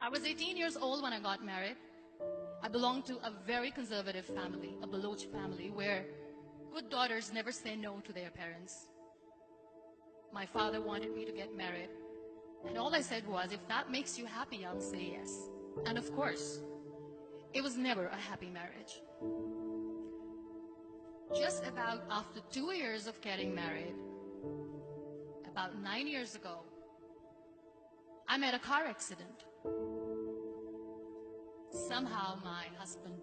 I was 18 years old when I got married. I belonged to a very conservative family, a Baloch family, where good daughters never say no to their parents. My father wanted me to get married, and all I said was, if that makes you happy, I'll say yes. And of course, it was never a happy marriage. Just about after 2 years of getting married, about 9 years ago, I met a car accident. Somehow my husband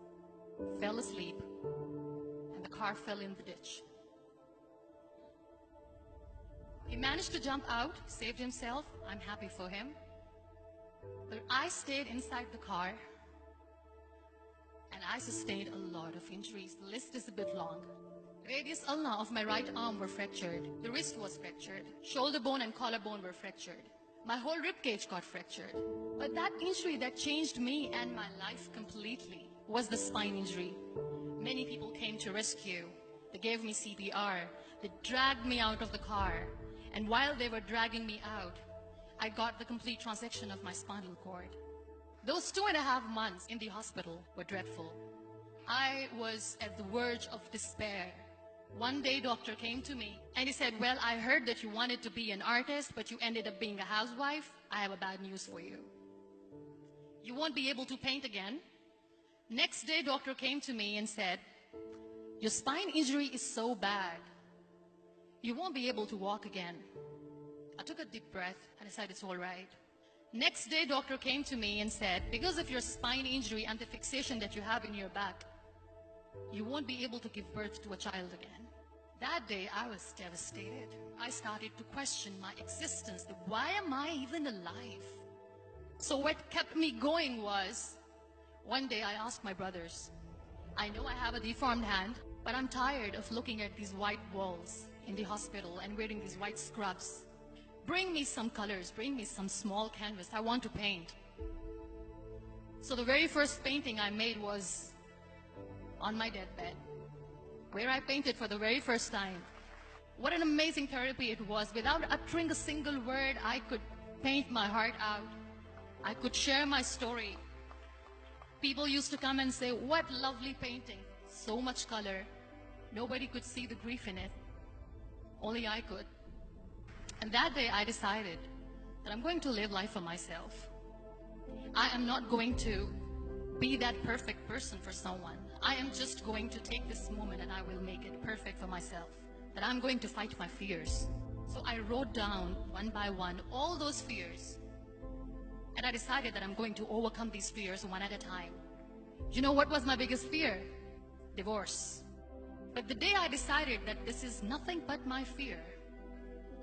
fell asleep and the car fell in the ditch. He managed to jump out, saved himself. I'm happy for him. But I stayed inside the car and I sustained a lot of injuries. The list is a bit long. Radius ulna of my right arm were fractured. The wrist was fractured. Shoulder bone and collarbone were fractured. My whole rib cage got fractured. But that injury that changed me and my life completely was the spine injury. Many people came to rescue. They gave me CPR. They dragged me out of the car. And while they were dragging me out, I got the complete transection of my spinal cord. Those 2.5 months in the hospital were dreadful. I was at the verge of despair. One day, doctor came to me and he said, well, I heard that you wanted to be an artist, but you ended up being a housewife. I have a bad news for you. You won't be able to paint again. Next day, doctor came to me and said, your spine injury is so bad, you won't be able to walk again. I took a deep breath and I said, it's all right. Next day, doctor came to me and said, because of your spine injury and the fixation that you have in your back, you won't be able to give birth to a child again. That day, I was devastated. I started to question my existence. Why am I even alive? So what kept me going was, one day I asked my brothers, I know I have a deformed hand, but I'm tired of looking at these white walls in the hospital and wearing these white scrubs. Bring me some colors, bring me some small canvas. I want to paint. So the very first painting I made was on my deathbed, where I painted for the very first time. What an amazing therapy it was. Without uttering a single word, I could paint my heart out. I could share my story. People used to come and say, what lovely painting. So much color. Nobody could see the grief in it. Only I could. And that day I decided that I'm going to live life for myself. I am not going to be that perfect person for someone. I am just going to take this moment and I will make it perfect for myself. That I'm going to fight my fears. So I wrote down one by one all those fears. And I decided that I'm going to overcome these fears one at a time. You know what was my biggest fear? Divorce. But the day I decided that this is nothing but my fear,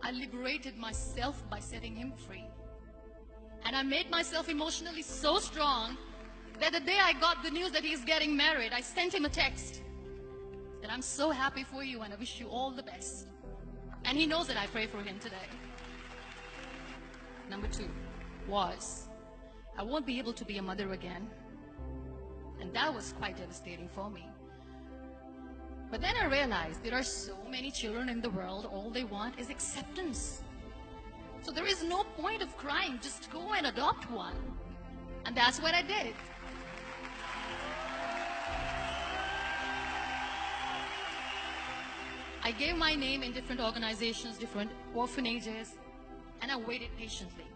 I liberated myself by setting him free. And I made myself emotionally so strong that the day I got the news that he's getting married, I sent him a text that I'm so happy for you and I wish you all the best. And he knows that I pray for him today. Number 2 was, I won't be able to be a mother again. And that was quite devastating for me. But then I realized there are so many children in the world, all they want is acceptance. So there is no point of crying, just go and adopt one. And that's what I did. I gave my name in different organizations, different orphanages, and I waited patiently.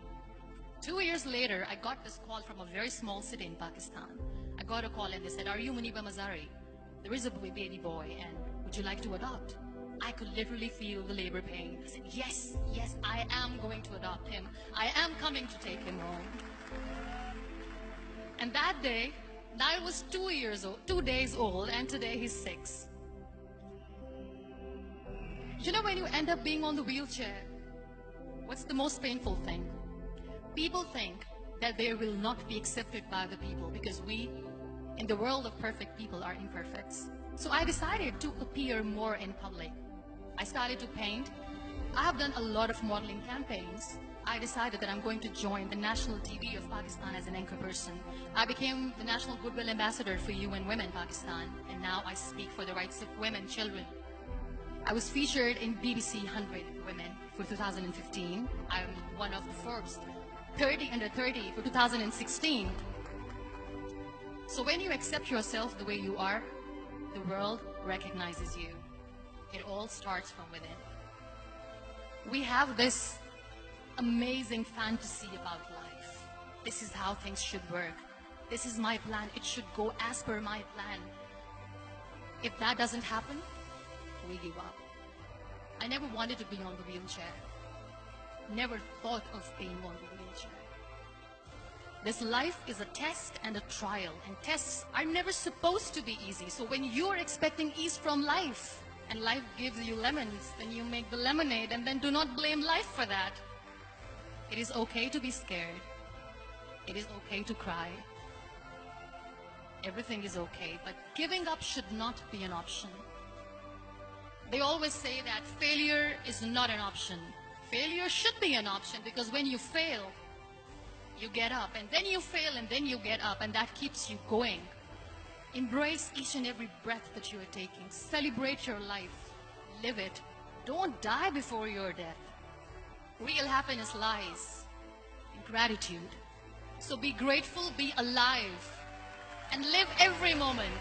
2 years later, I got this call from a very small city in Pakistan. I got a call and they said, are you Muniba Mazari? There is a baby boy and would you like to adopt? I could literally feel the labor pain. I said, yes, yes, I am going to adopt him. I am coming to take him home. And that day, Niall was 2 days old, and today he's 6. You know, when you end up being on the wheelchair, what's the most painful thing? People think that they will not be accepted by the people because we, in the world of perfect people, are imperfects. So I decided to appear more in public. I started to paint. I have done a lot of modeling campaigns. I decided that I'm going to join the national TV of Pakistan as an anchor person. I became the National Goodwill Ambassador for UN Women Pakistan, and now I speak for the rights of women, children. I was featured in BBC 100 Women for 2015. I'm one of the Forbes 30 under 30 for 2016. So when you accept yourself the way you are, the world recognizes you. It all starts from within. We have this amazing fantasy about life. This is how things should work. This is my plan. It should go as per my plan. If that doesn't happen, we give up. I never wanted to be on the wheelchair. Never thought of being on the wheelchair. This life is a test and a trial, and tests are never supposed to be easy. So when you're expecting ease from life, and life gives you lemons, then you make the lemonade, and then do not blame life for that. It is okay to be scared. It is okay to cry. Everything is okay, but giving up should not be an option. They always say that failure is not an option. Failure should be an option, because when you fail, you get up, and then you fail, and then you get up, and that keeps you going. Embrace each and every breath that you are taking. Celebrate your life. Live it. Don't die before your death. Real happiness lies in gratitude. So be grateful, be alive, and live every moment.